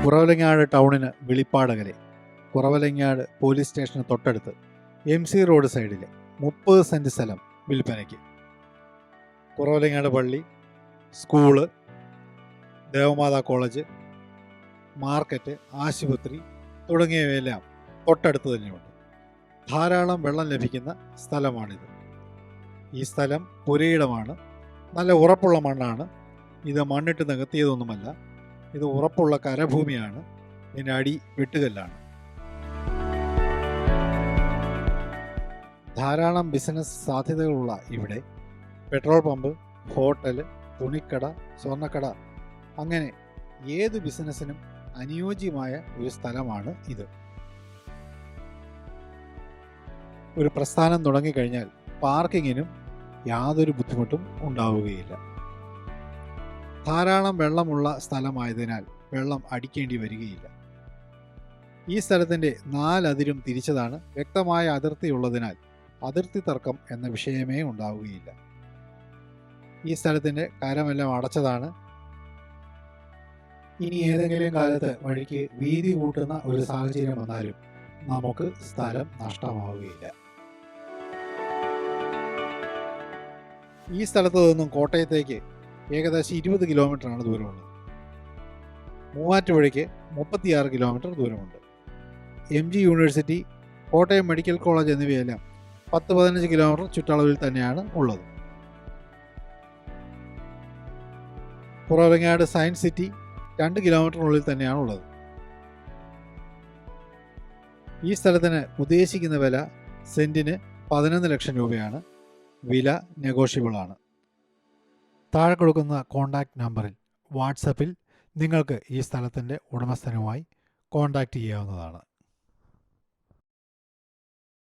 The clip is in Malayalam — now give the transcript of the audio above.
കുറവലങ്ങാട് ടൗണിന് വെളിപ്പാടകലെ കുറവലങ്ങാട് പോലീസ് സ്റ്റേഷന് തൊട്ടടുത്ത് MC റോഡ് സൈഡിൽ 30 സെൻറ്റ് സ്ഥലം വിൽപ്പനയ്ക്ക്. കുറവലങ്ങാട് പള്ളി, സ്കൂള്, ദേവമാതാ കോളേജ്, മാർക്കറ്റ്, ആശുപത്രി തുടങ്ങിയവയെല്ലാം തൊട്ടടുത്ത് തന്നെയുണ്ട്. ധാരാളം വെള്ളം ലഭിക്കുന്ന സ്ഥലമാണിത്. ഈ സ്ഥലം പുരയിടമാണ്. നല്ല ഉറപ്പുള്ള മണ്ണാണ്. ഇത് മണ്ണിട്ട് നികത്തിയതൊന്നുമല്ല. ഇത് ഉറപ്പുള്ള കരഭൂമിയാണ്. ഇതിൻ്റെ അടി വെട്ടുകല്ലാണ്. ധാരാളം ബിസിനസ് സാധ്യതകളുള്ള ഇവിടെ പെട്രോൾ പമ്പ്, ഹോട്ടൽ, തുണിക്കട, സ്വർണ്ണക്കട, അങ്ങനെ ഏത് ബിസിനസ്സിനും അനുയോജ്യമായ ഒരു സ്ഥലമാണ് ഇത്. ഒരു പ്രസ്ഥാനം തുടങ്ങിക്കഴിഞ്ഞാൽ പാർക്കിങ്ങിനും യാതൊരു ബുദ്ധിമുട്ടും ഉണ്ടാവുകയില്ല. ധാരാളം വെള്ളമുള്ള സ്ഥലമായതിനാൽ വെള്ളം അടിക്കേണ്ടി വരികയില്ല. ഈ സ്ഥലത്തിൻ്റെ 4 അതിരും തിരിച്ചതാണ്. വ്യക്തമായ അതിർത്തിയുള്ളതിനാൽ അതിർത്തി തർക്കം എന്ന വിഷയമേ ഉണ്ടാവുകയില്ല. ഈ സ്ഥലത്തിൻ്റെ കരമെല്ലാം അടച്ചതാണ്. ഇനി ഏതെങ്കിലും കാലത്ത് വഴിക്ക് വീതി കൂട്ടുന്ന ഒരു സാഹചര്യം വന്നാലും നമുക്ക് സ്ഥലം നഷ്ടമാവുകയില്ല. ഈ സ്ഥലത്ത് നിന്നും കോട്ടയത്തേക്ക് ഏകദേശം 20 കിലോമീറ്ററാണ് ദൂരമുള്ളത്. മൂവാറ്റുപുഴയ്ക്ക് 36 കിലോമീറ്റർ ദൂരമുണ്ട്. MG university, Kottayam medical college എന്നിവയെല്ലാം 10-15 കിലോമീറ്റർ ചുറ്റളവിൽ തന്നെയാണ് ഉള്ളത്. കുറവലങ്ങാട് സയൻസ് സിറ്റി 2 കിലോമീറ്ററിനുള്ളിൽ തന്നെയാണ് ഉള്ളത്. ഈ സ്ഥലത്തിന് ഉദ്ദേശിക്കുന്ന വില സെൻറ്റിന് 11 ലക്ഷം രൂപയാണ്. വില നെഗോഷ്യബിൾ ആണ്. താഴെ കൊടുക്കുന്ന കോൺടാക്റ്റ് നമ്പറിൽ വാട്സപ്പിൽ നിങ്ങൾക്ക് ഈ സ്ഥലത്തിൻ്റെ ഉടമസ്ഥനുമായി കോൺടാക്റ്റ് ചെയ്യാവുന്നതാണ്.